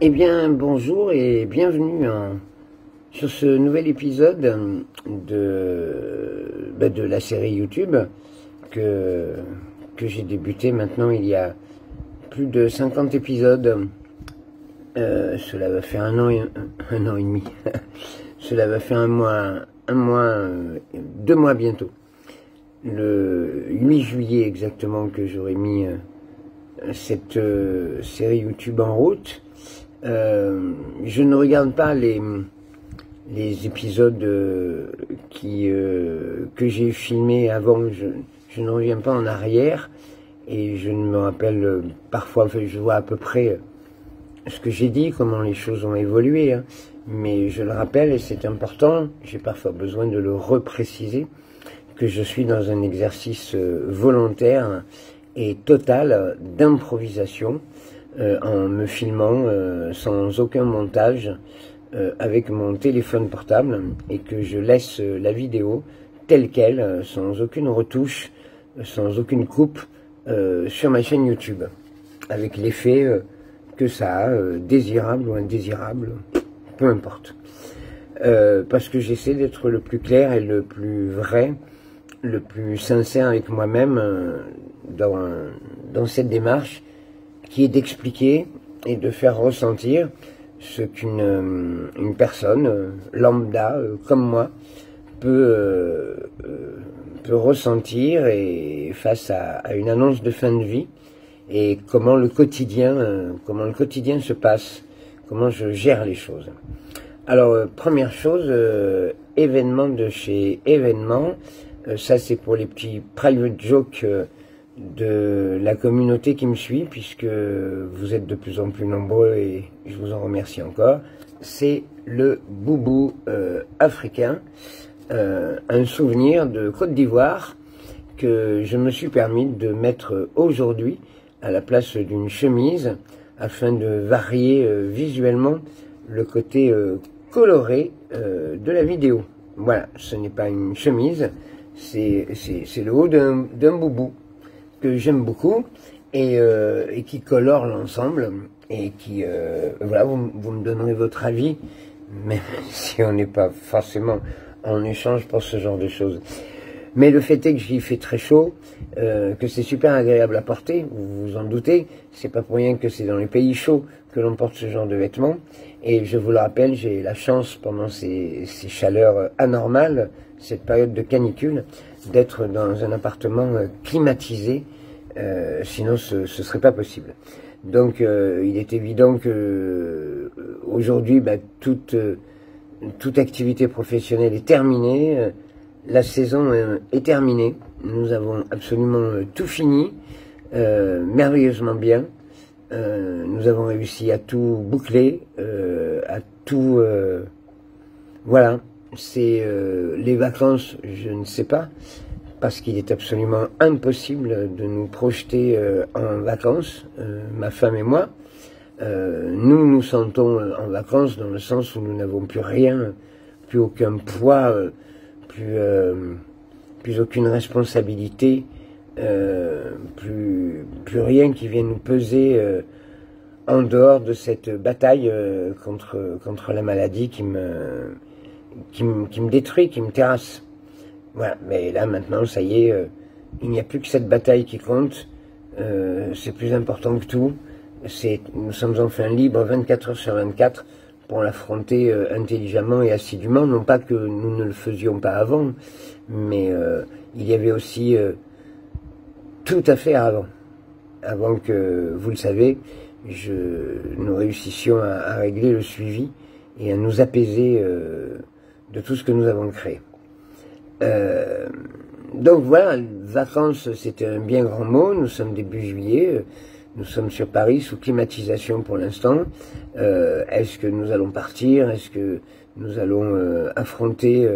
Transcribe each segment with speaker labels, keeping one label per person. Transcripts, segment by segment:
Speaker 1: Eh bien, bonjour et bienvenue sur ce nouvel épisode de la série YouTube que j'ai débuté maintenant il y a plus de 50 épisodes. Cela va faire un an et demi. Cela va faire un mois, 2 mois bientôt. Le 8 juillet exactement que j'aurai mis cette série YouTube en route. Je ne regarde pas les épisodes que j'ai filmés avant. Je ne reviens pas en arrière et je ne me rappelle parfois, enfin, je vois à peu près ce que j'ai dit, comment les choses ont évolué, hein, mais je le rappelle et c'est important, j'ai parfois besoin de le repréciser, que je suis dans un exercice volontaire et total d'improvisation, en me filmant sans aucun montage avec mon téléphone portable et que je laisse la vidéo telle qu'elle, sans aucune retouche, sans aucune coupe sur ma chaîne YouTube, avec l'effet que ça a, désirable ou indésirable, peu importe. Parce que j'essaie d'être le plus clair et le plus vrai, le plus sincère avec moi-même dans cette démarche qui est d'expliquer et de faire ressentir ce qu'une personne lambda comme moi peut ressentir et face à une annonce de fin de vie et comment le quotidien se passe, comment je gère les choses. Alors première chose, événement de chez événement, ça c'est pour les petits private jokes de la communauté qui me suit, puisque vous êtes de plus en plus nombreux et je vous en remercie encore. C'est le boubou africain, un souvenir de Côte d'Ivoire que je me suis permis de mettre aujourd'hui à la place d'une chemise afin de varier visuellement le côté coloré de la vidéo. Voilà, ce n'est pas une chemise, c'est le haut d'un boubou que j'aime beaucoup et qui colore l'ensemble et qui, voilà, vous me donnerez votre avis, même si on n'est pas forcément en échange pour ce genre de choses. Mais le fait est que j'y fait très chaud, que c'est super agréable à porter, vous vous en doutez, c'est pas pour rien que c'est dans les pays chauds que l'on porte ce genre de vêtements, et je vous le rappelle, j'ai la chance pendant ces chaleurs anormales, cette période de canicule, d'être dans un appartement climatisé, sinon ce serait pas possible. Donc il est évident que aujourd'hui toute activité professionnelle est terminée, la saison est terminée, nous avons absolument tout fini, merveilleusement bien, nous avons réussi à tout boucler, à tout, voilà. C'est les vacances, je ne sais pas, parce qu'il est absolument impossible de nous projeter en vacances, ma femme et moi. Nous nous sentons en vacances dans le sens où nous n'avons plus rien, plus aucun poids, plus aucune responsabilité, plus rien qui vienne nous peser en dehors de cette bataille contre la maladie qui me détruit, qui me terrasse. Voilà, mais là maintenant, ça y est, il n'y a plus que cette bataille qui compte, c'est plus important que tout, nous sommes enfin libres 24 heures sur 24 pour l'affronter intelligemment et assidûment, non pas que nous ne le faisions pas avant, mais il y avait aussi tout à faire avant que, vous le savez, nous réussissions à régler le suivi et à nous apaiser de tout ce que nous avons créé. Donc voilà, vacances c'était un bien grand mot, nous sommes début juillet, nous sommes sur Paris sous climatisation pour l'instant. Est-ce que nous allons partir? Est-ce que nous allons affronter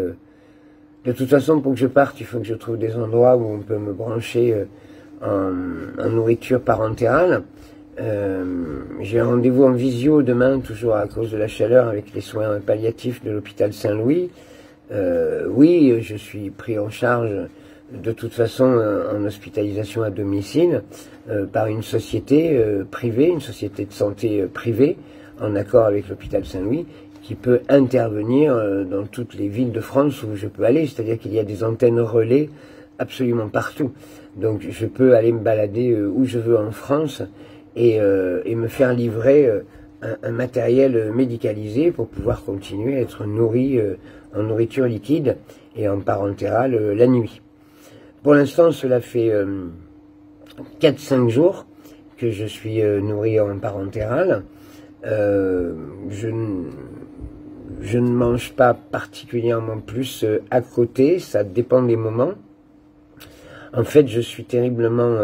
Speaker 1: de toute façon, pour que je parte, il faut que je trouve des endroits où on peut me brancher en nourriture parentérale. J'ai un rendez-vous en visio demain, toujours à cause de la chaleur, avec les soins palliatifs de l'hôpital Saint-Louis. Oui, je suis pris en charge de toute façon en hospitalisation à domicile par une société privée, une société de santé privée, en accord avec l'hôpital Saint-Louis, qui peut intervenir dans toutes les villes de France où je peux aller, c'est-à-dire qu'il y a des antennes relais absolument partout. Donc je peux aller me balader où je veux en France et me faire livrer un matériel médicalisé pour pouvoir continuer à être nourri en nourriture liquide et en parentérale la nuit. Pour l'instant, cela fait 4-5 jours que je suis nourri en parentérale. Je ne mange pas particulièrement plus à côté, ça dépend des moments. En fait, je suis terriblement,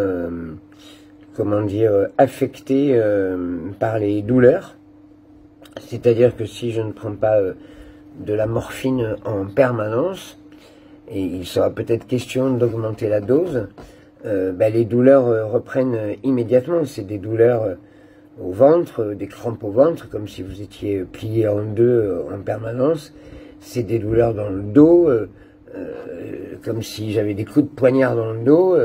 Speaker 1: comment dire, affecté par les douleurs. C'est-à-dire que si je ne prends pas de la morphine en permanence, et il sera peut-être question d'augmenter la dose, les douleurs reprennent immédiatement. C'est des douleurs au ventre, des crampes au ventre, comme si vous étiez plié en deux en permanence. C'est des douleurs dans le dos, comme si j'avais des coups de poignard dans le dos.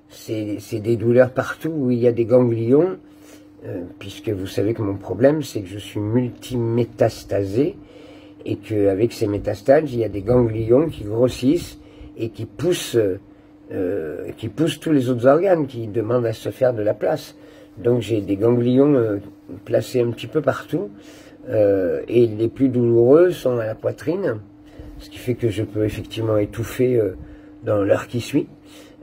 Speaker 1: C'est des douleurs partout où il y a des ganglions, puisque vous savez que mon problème, c'est que je suis multimétastasé, et qu'avec ces métastases, il y a des ganglions qui grossissent et qui poussent tous les autres organes, qui demandent à se faire de la place. Donc j'ai des ganglions placés un petit peu partout, et les plus douloureux sont à la poitrine, ce qui fait que je peux effectivement étouffer dans l'heure qui suit,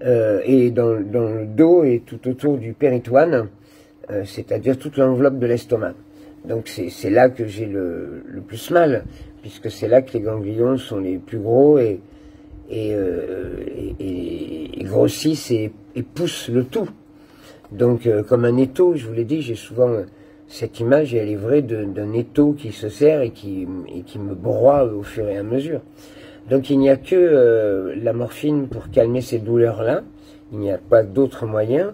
Speaker 1: et dans le dos et tout autour du péritoine, c'est-à-dire toute l'enveloppe de l'estomac. Donc c'est là que j'ai le plus mal, puisque c'est là que les ganglions sont les plus gros et grossissent et poussent le tout. Donc comme un étau, je vous l'ai dit, j'ai souvent cette image, et elle est vraie, d'un étau qui se serre et qui me broie au fur et à mesure. Donc il n'y a que la morphine pour calmer ces douleurs-là, il n'y a pas d'autres moyens,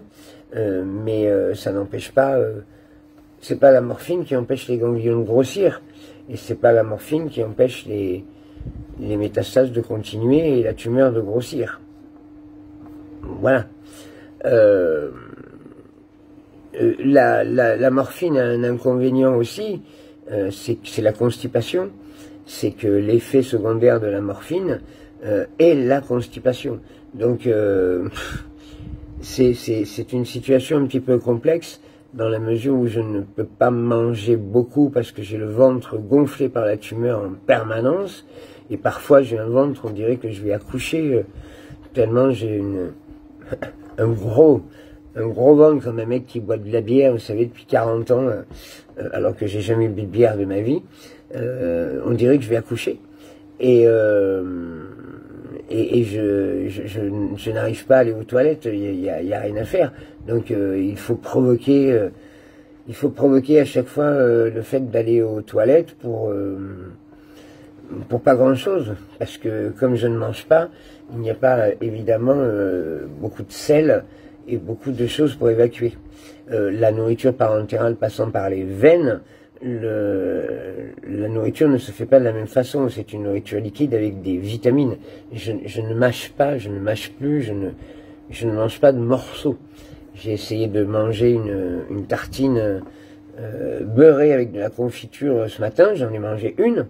Speaker 1: mais ça n'empêche pas... c'est pas la morphine qui empêche les ganglions de grossir, et c'est pas la morphine qui empêche les métastases de continuer et la tumeur de grossir. Voilà. La morphine a un inconvénient aussi, c'est la constipation. C'est que l'effet secondaire de la morphine est la constipation. Donc c'est une situation un petit peu complexe, dans la mesure où je ne peux pas manger beaucoup parce que j'ai le ventre gonflé par la tumeur en permanence, et parfois j'ai un ventre, on dirait que je vais accoucher, tellement j'ai un gros ventre, comme un mec qui boit de la bière, vous savez, depuis 40 ans, alors que j'ai jamais bu de bière de ma vie. On dirait que je vais accoucher. Et je n'arrive pas à aller aux toilettes, il y a rien à faire. Donc il faut provoquer à chaque fois le fait d'aller aux toilettes pour pas grand chose, parce que comme je ne mange pas, il n'y a pas évidemment beaucoup de sel et beaucoup de choses pour évacuer. La nourriture parentérale passant par les veines, la nourriture ne se fait pas de la même façon. C'est une nourriture liquide avec des vitamines. Je ne mâche pas, je ne mâche plus, je ne mange pas de morceaux. J'ai essayé de manger une tartine beurrée avec de la confiture ce matin, j'en ai mangé une,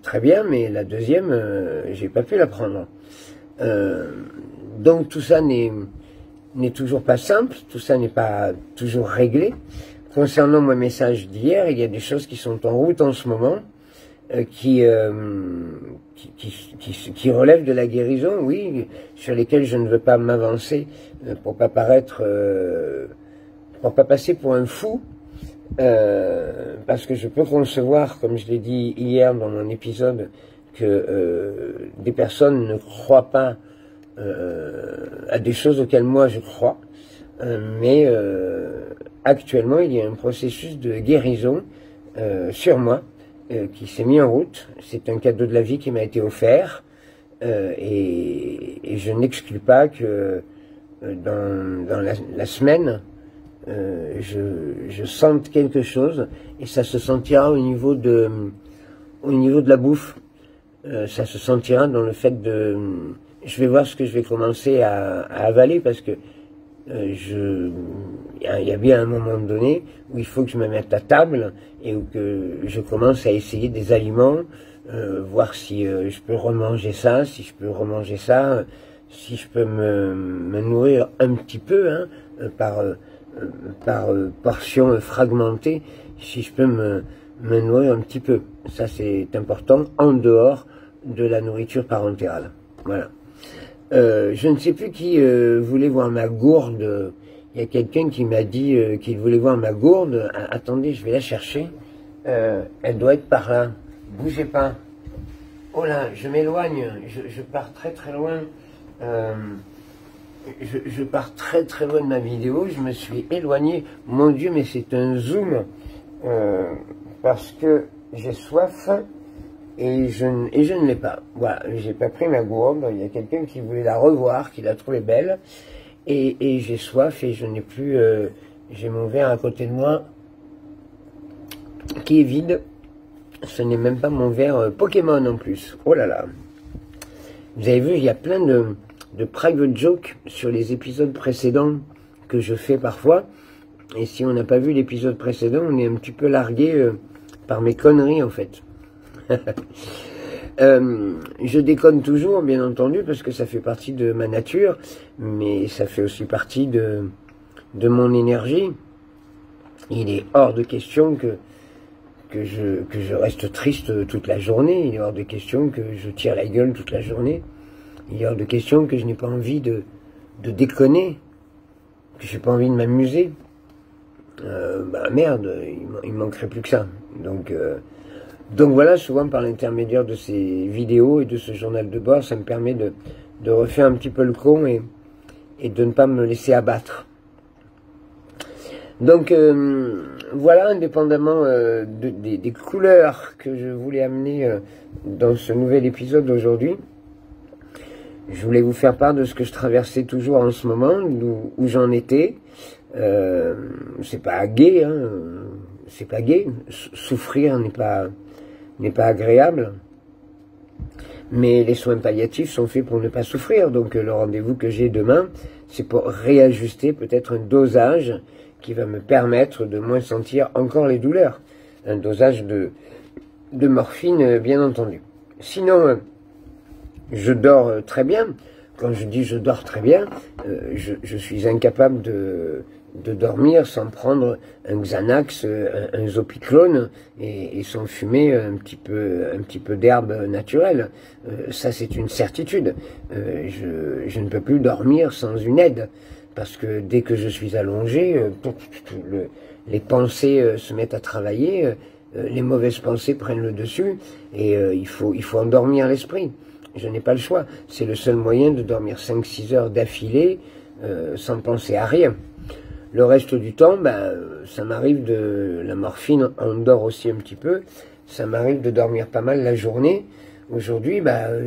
Speaker 1: très bien, mais la deuxième, j'ai pas pu la prendre. Donc tout ça n'est toujours pas simple, tout ça n'est pas toujours réglé. Concernant mon message d'hier, il y a des choses qui sont en route en ce moment, qui relèvent de la guérison, oui, sur lesquelles je ne veux pas m'avancer pour pas paraître, pour pas passer pour un fou, parce que je peux concevoir, comme je l'ai dit hier dans mon épisode, que des personnes ne croient pas à des choses auxquelles moi je crois, mais actuellement il y a un processus de guérison sur moi qui s'est mis en route. C'est un cadeau de la vie qui m'a été offert, et je n'exclus pas que dans la semaine je sente quelque chose, et ça se sentira au niveau de la bouffe. Ça se sentira dans le fait de je vais voir ce que je vais commencer à avaler, parce que il y a bien un moment donné où il faut que je me mette à table et où que je commence à essayer des aliments, voir si je peux remanger ça, si je peux remanger ça, si je peux me nourrir un petit peu, hein, par portions fragmentées, si je peux me nourrir un petit peu. Ça, c'est important, en dehors de la nourriture parentérale. Voilà. Je ne sais plus qui voulait voir ma gourde. Il y a quelqu'un qui m'a dit qu'il voulait voir ma gourde. Attendez, je vais la chercher. Elle doit être par là. Bougez pas. Oh là, je m'éloigne. Je pars très très loin. Je pars très très loin de ma vidéo. Je me suis éloigné. Mon Dieu, mais c'est un zoom. Parce que j'ai soif. Et je ne l'ai pas. Voilà, j'ai pas pris ma gourde. Il y a quelqu'un qui voulait la revoir, qui l'a trouvée belle. Et j'ai soif et je n'ai plus... j'ai mon verre à côté de moi qui est vide. Ce n'est même pas mon verre Pokémon en plus. Oh là là. Vous avez vu, il y a plein de private jokes sur les épisodes précédents que je fais parfois. Et si on n'a pas vu l'épisode précédent, on est un petit peu largué par mes conneries en fait. Je déconne toujours, bien entendu, parce que ça fait partie de ma nature, mais ça fait aussi partie de mon énergie. Il est hors de question que je reste triste toute la journée. Il est hors de question que je tire la gueule toute la journée. Il est hors de question que je n'ai pas envie de déconner, que j'ai pas envie de m'amuser. Bah merde, il manquerait plus que ça. Donc voilà, souvent par l'intermédiaire de ces vidéos et de ce journal de bord, ça me permet de refaire un petit peu le con et de ne pas me laisser abattre. Donc voilà, indépendamment des couleurs que je voulais amener dans ce nouvel épisode d'aujourd'hui, je voulais vous faire part de ce que je traversais toujours en ce moment, où j'en étais. C'est pas gai, hein, c'est pas gai. Souffrir n'est pas agréable, mais les soins palliatifs sont faits pour ne pas souffrir. Donc le rendez-vous que j'ai demain, c'est pour réajuster peut-être un dosage qui va me permettre de moins sentir encore les douleurs. Un dosage de morphine, bien entendu. Sinon, je dors très bien. Quand je dis je dors très bien, je suis incapable de dormir sans prendre un Xanax, un Zopiclone et sans fumer un petit peu d'herbe naturelle. Ça, c'est une certitude. Je ne peux plus dormir sans une aide, parce que dès que je suis allongé, les pensées se mettent à travailler, les mauvaises pensées prennent le dessus, et il faut endormir l'esprit. Je n'ai pas le choix. C'est le seul moyen de dormir 5-6 heures d'affilée sans penser à rien. Le reste du temps, ça m'arrive la morphine endort aussi un petit peu, ça m'arrive de dormir pas mal la journée. Aujourd'hui,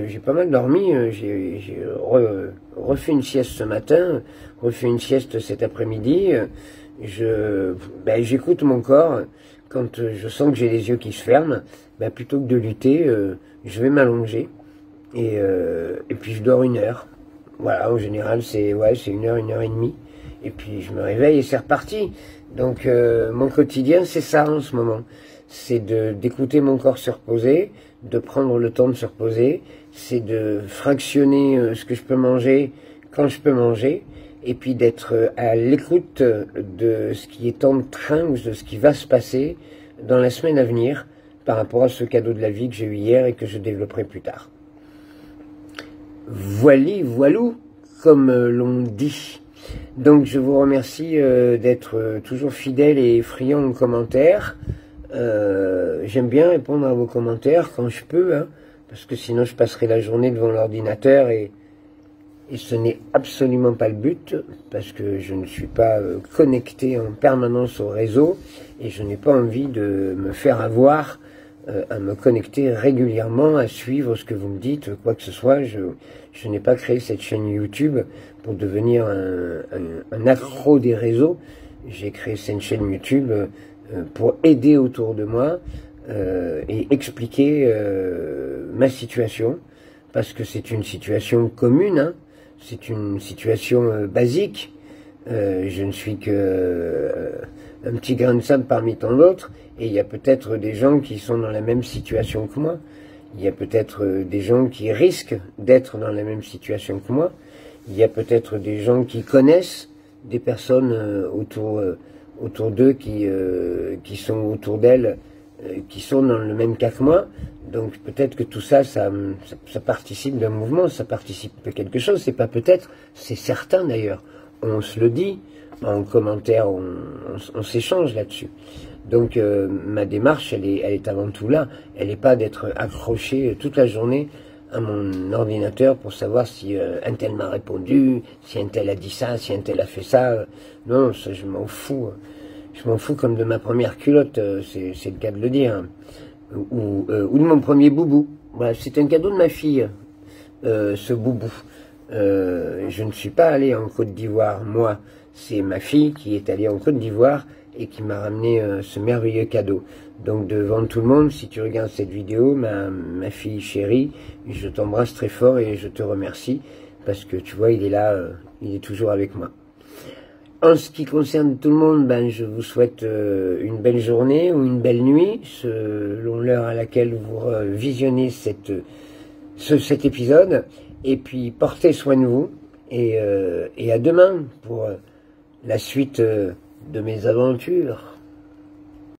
Speaker 1: j'ai pas mal dormi, j'ai refait une sieste ce matin, refait une sieste cet après-midi. J'écoute mon corps. Quand je sens que j'ai les yeux qui se ferment, plutôt que de lutter, je vais m'allonger et puis je dors 1 heure. Voilà, en général, c'est 1 heure, 1 heure et demie. Et puis je me réveille et c'est reparti. Donc mon quotidien, c'est ça en ce moment. C'est d'écouter mon corps se reposer, de prendre le temps de se reposer, c'est de fractionner ce que je peux manger quand je peux manger, et puis d'être à l'écoute de ce qui est en train ou de ce qui va se passer dans la semaine à venir par rapport à ce cadeau de la vie que j'ai eu hier et que je développerai plus tard. Voilou, comme l'on dit. Donc je vous remercie d'être toujours fidèle et friand aux commentaires. J'aime bien répondre à vos commentaires quand je peux, hein, parce que sinon je passerai la journée devant l'ordinateur et ce n'est absolument pas le but, parce que je ne suis pas connecté en permanence au réseau et je n'ai pas envie de me faire avoir à me connecter régulièrement, à suivre ce que vous me dites, quoi que ce soit. Je n'ai pas créé cette chaîne YouTube pour devenir un accro des réseaux. J'ai créé cette chaîne YouTube pour aider autour de moi et expliquer ma situation, parce que c'est une situation commune, hein, c'est une situation basique. Je ne suis que un petit grain de sable parmi tant d'autres, et il y a peut-être des gens qui sont dans la même situation que moi. Il y a peut-être des gens qui risquent d'être dans la même situation que moi. Il y a peut-être des gens qui connaissent des personnes autour d'eux qui sont autour d'elles, qui sont dans le même cas que moi. Donc peut-être que tout ça, ça participe d'un mouvement, ça participe de quelque chose. C'est pas peut-être, c'est certain d'ailleurs. On se le dit en commentaire, on s'échange là-dessus. Donc ma démarche, elle est avant tout là. Elle n'est pas d'être accroché toute la journée à mon ordinateur pour savoir si un tel m'a répondu, si un tel a dit ça, si un tel a fait ça. Non, ça je m'en fous. Je m'en fous comme de ma première culotte, c'est le cas de le dire. Ou de mon premier boubou. Voilà, c'est un cadeau de ma fille, ce boubou. Je ne suis pas allé en Côte d'Ivoire, moi. C'est ma fille qui est allée en Côte d'Ivoire et qui m'a ramené ce merveilleux cadeau. Donc devant tout le monde, si tu regardes cette vidéo, ma fille chérie, je t'embrasse très fort et je te remercie parce que tu vois, il est là, il est toujours avec moi. En ce qui concerne tout le monde, ben, je vous souhaite une belle journée ou une belle nuit, selon l'heure à laquelle vous visionnez cet épisode. Et puis portez soin de vous et à demain pour la suite de mes aventures.